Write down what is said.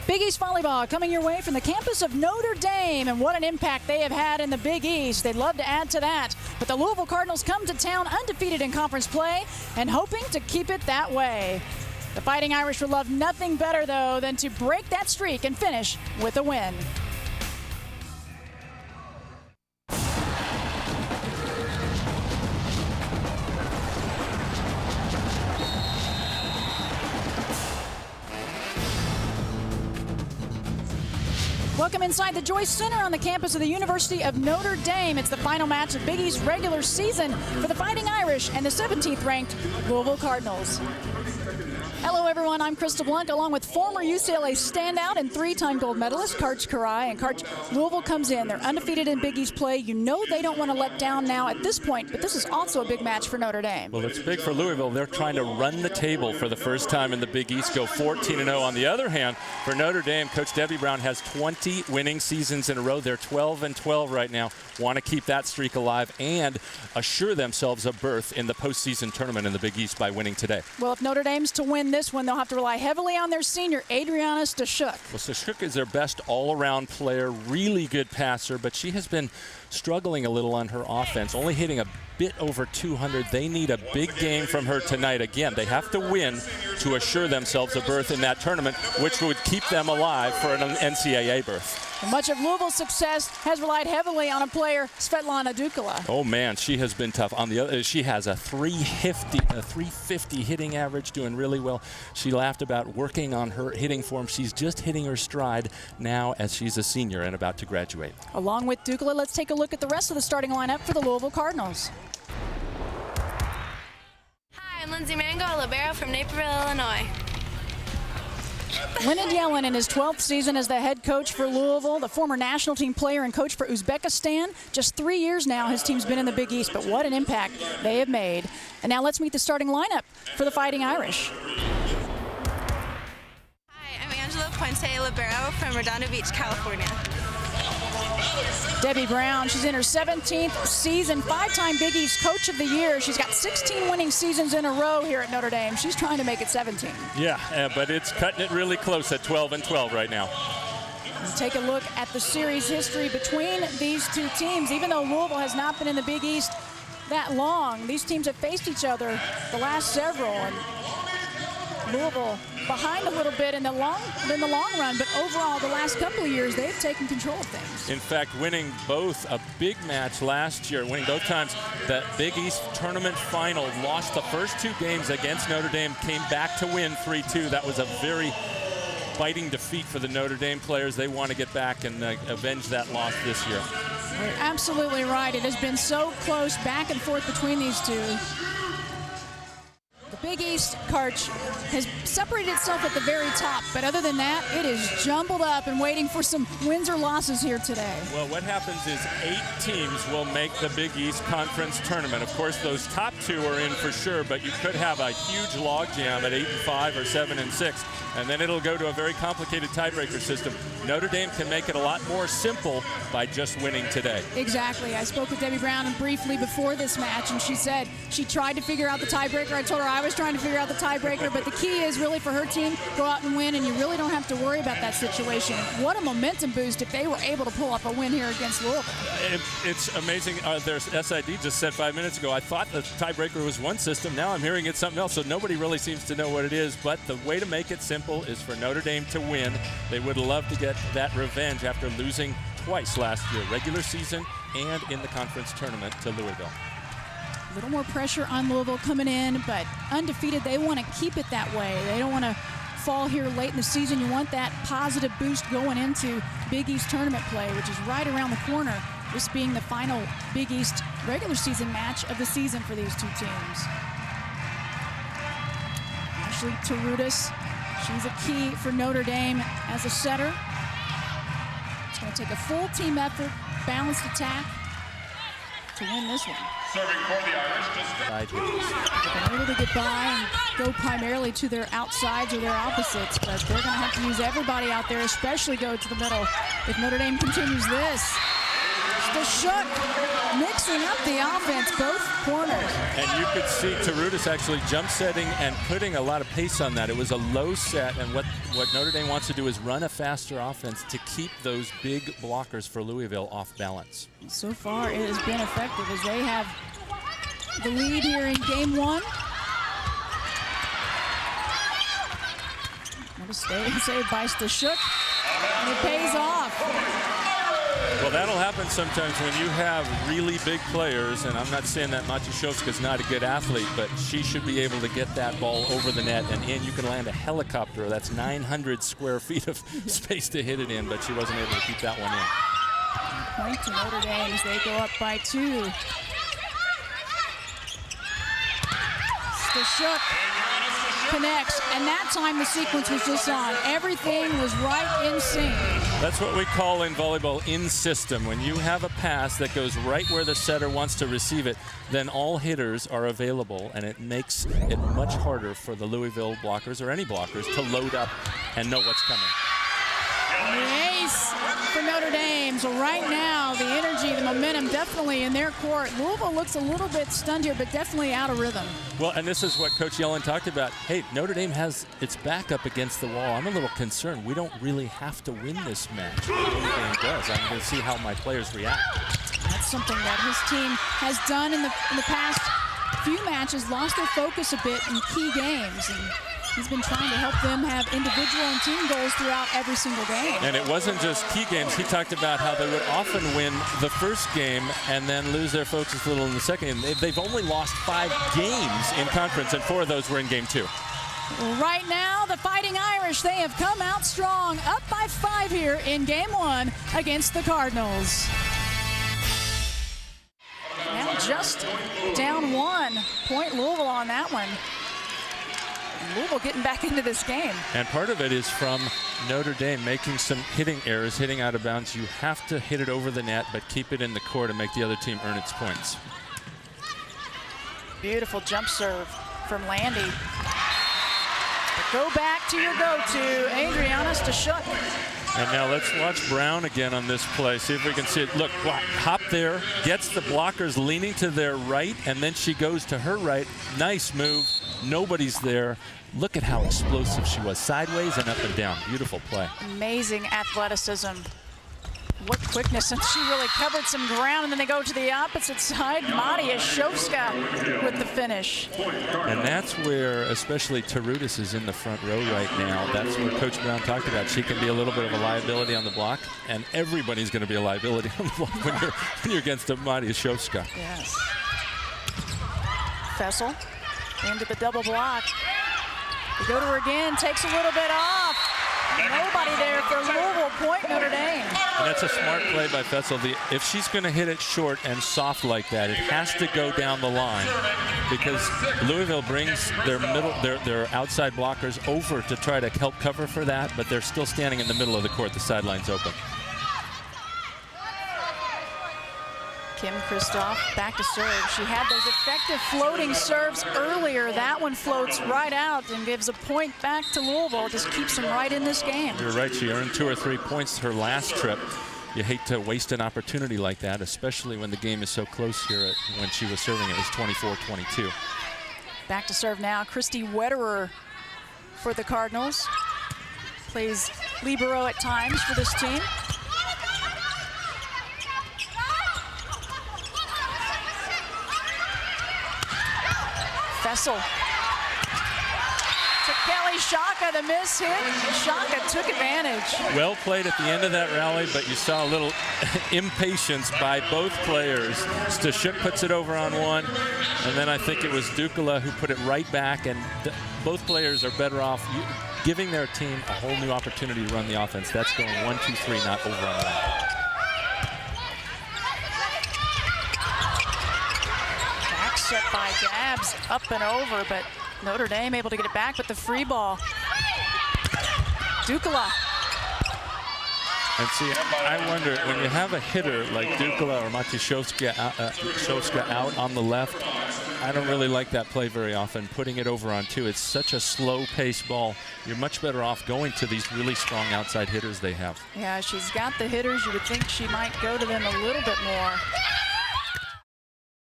Big East Volleyball coming your way from the campus of Notre Dame, and what an impact they have had in the Big East. They'd love to add to that, but the Louisville Cardinals come to town undefeated in conference play and hoping to keep it that way. The Fighting Irish would love nothing better, though, than to break that streak and finish with a win. Welcome inside the Joyce Center on the campus of the University of Notre Dame. It's the final match of Big East regular season for the Fighting Irish and the 17th ranked Louisville Cardinals. Hello everyone, I'm Krista Blunk along with former UCLA standout and three-time gold medalist Karch Karai. And Karch, Louisville comes in, they're undefeated in Big East play. You know they don't want to let down now at this point, but this is also a big match for Notre Dame. Well, it's big for Louisville. They're trying to run the table for the first time in the Big East, go 14-0. On the other hand, for Notre Dame, Coach Debbie Brown has 20 winning seasons in a row. They're 12-12 right now. Want to keep that streak alive and assure themselves a berth in the postseason tournament in the Big East by winning today. Well, if Notre Dame's to win this one, they'll have to rely heavily on their senior, Adriana Stashuk. Well, Stashuk is their best all-around player, really good passer, but she has been struggling a little on her offense, only hitting a bit over 200. They need a big game from her tonight. Again, they have to win to assure themselves a berth in that tournament, which would keep them alive for an NCAA berth. Much of Louisville's success has relied heavily on a player, Svetlana Dukala. Oh man, she has been tough. On the other, she has a 350 hitting average, doing really well. She laughed about working on her hitting form. She's just hitting her stride now as she's a senior and about to graduate. Along with Dukala, let's take a look at the rest of the starting lineup for the Louisville Cardinals. Hi, I'm Lindsay Mango, a libero from Naperville, Illinois. Leonid Yellen in his 12th season as the head coach for Louisville, the former national team player and coach for Uzbekistan. Just 3 years now his team's been in the Big East, but what an impact they have made. And now let's meet the starting lineup for the Fighting Irish. Hi, I'm Angela Puente, libero from Redondo Beach, California. Debbie Brown, she's in her 17th season, 5-time Big East Coach of the Year. She's got 16 winning seasons in a row here at Notre Dame. She's trying to make it 17. Yeah, but it's cutting it really close at 12-12 right now. And take a look at the series history between these two teams. Even though Louisville has not been in the Big East that long, these teams have faced each other the last several. And Louisville behind a little bit in the long run, but overall the last couple of years they've taken control of things. In fact, winning both a big match last year, winning both times, that Big East tournament final, lost the first 2 games against Notre Dame, came back to win 3-2. That was a very biting defeat for the Notre Dame players. They want to get back and avenge that loss this year. You're absolutely right. It has been so close back and forth between these two. The Big East, Karch, has separated itself at the very top, but other than that, it is jumbled up and waiting for some wins or losses here today. Well, what happens is 8 teams will make the Big East Conference tournament. Of course, those top 2 are in for sure, but you could have a huge logjam at 8-5 or 7-6, and then it'll go to a very complicated tiebreaker system. Notre Dame can make it a lot more simple by just winning today. Exactly. I spoke with Debbie Brown briefly before this match, and she said she tried to figure out the tiebreaker. I told her I was trying to figure out the tiebreaker, but the key is really for her team, go out and win, and you really don't have to worry about that situation. What a momentum boost if they were able to pull off a win here against Louisville. It's amazing. Their SID just said 5 minutes ago, I thought the tiebreaker was one system. Now I'm hearing it's something else, so nobody really seems to know what it is, but the way to make it simple is for Notre Dame to win. They would love to get that revenge after losing twice last year, regular season and in the conference tournament to Louisville. A little more pressure on Louisville coming in, but undefeated, they want to keep it that way. They don't want to fall here late in the season. You want that positive boost going into Big East tournament play, which is right around the corner, this being the final Big East regular season match of the season for these two teams. Ashley Tarudas, she's a key for Notre Dame as a setter. It's going to take a full team effort, balanced attack to win this one. Serving for the Irish. They've been able to get by and go primarily to their outsides or their opposites, but they're going to have to use everybody out there, especially go to the middle if Notre Dame continues this. Stashuk mixing up the offense, both corners. And you could see Tarudis actually jump setting and putting a lot of pace on that. It was a low set, and what Notre Dame wants to do is run a faster offense to keep those big blockers for Louisville off balance. So far, it has been effective as they have the lead here in game one. Saved by Stashuk, and it pays off. Well, that'll happen sometimes when you have really big players, and I'm not saying that Matyashevska's not a good athlete, but she should be able to get that ball over the net and in. You can land a helicopter. That's 900 square feet of space to hit it in, but she wasn't able to keep that one in. Point to Notre Dame as they go up by 2. Stashuk connects, and that time the sequence was just on. Everything was right in sync. That's what we call in volleyball in system. When you have a pass that goes right where the setter wants to receive it, then all hitters are available, and it makes it much harder for the Louisville blockers or any blockers to load up and know what's coming. The ace for Notre Dame. So right now, the energy, the momentum definitely in their court. Louisville looks a little bit stunned here, but definitely out of rhythm. Well, and this is what Coach Yellen talked about. Hey, Notre Dame has its back up against the wall. I'm a little concerned. We don't really have to win this match. Notre Dame does. I'm going to see how my players react. That's something that his team has done in the past few matches, lost their focus a bit in key games. And he's been trying to help them have individual and team goals throughout every single game. And it wasn't just key games. He talked about how they would often win the first game and then lose their focus a little in the second. They've only lost 5 games in conference, and 4 of those were in game 2. Right now, the Fighting Irish, they have come out strong, up by 5 here in game 1 against the Cardinals. Now just down 1 point Louisville on that one. Louisville getting back into this game. And part of it is from Notre Dame making some hitting errors, hitting out of bounds. You have to hit it over the net, but keep it in the court and make the other team earn its points. Beautiful jump serve from Landy. Go back to your go-to, Adriana Stashuk. And now let's watch Brown again on this play. See if we can see it. Look, hop there, gets the blockers leaning to their right, and then she goes to her right. Nice move. Nobody's there. Look at how explosive she was, sideways and up and down. Beautiful play. Amazing athleticism. What quickness, and she really covered some ground, and then they go to the opposite side. Matyashevska with the finish. And that's where, especially Tarudis is in the front row right now. That's where Coach Brown talked about. She can be a little bit of a liability on the block, and everybody's going to be a liability on the block when you're against a Matyashevska. Yes. Fessel into the double block. They go to her again, takes a little bit off. Nobody there for Louisville, point Notre Dame. And that's a smart play by Fessel. If she's going to hit it short and soft like that, it has to go down the line because Louisville brings their outside blockers over to try to help cover for that, but they're still standing in the middle of the court. The sideline's open. Kim Kristoff back to serve. She had those effective floating serves earlier. That one floats right out and gives a point back to Louisville. Just keeps them right in this game. You're right. She earned 2 or 3 points her last trip. You hate to waste an opportunity like that, especially when the game is so close here. When she was serving, it was 24-22. Back to serve now. Christy Wetterer for the Cardinals. Plays libero at times for this team. Fessel to Kelly Shaka, the miss hit. Shaka took advantage. Well played at the end of that rally, but you saw a little impatience by both players. Stashuk puts it over on one, and then I think it was Dukala who put it right back, and both players are better off giving their team a whole new opportunity to run the offense. That's going 1, 2, 3, not over on one. Set by Gabs, up and over, but Notre Dame able to get it back with the free ball. Dukala. And see, I wonder, when you have a hitter like Dukala or Matyashevska out on the left, I don't really like that play very often, putting it over on 2. It's such a slow-paced ball. You're much better off going to these really strong outside hitters they have. Yeah, she's got the hitters. You would think she might go to them a little bit more.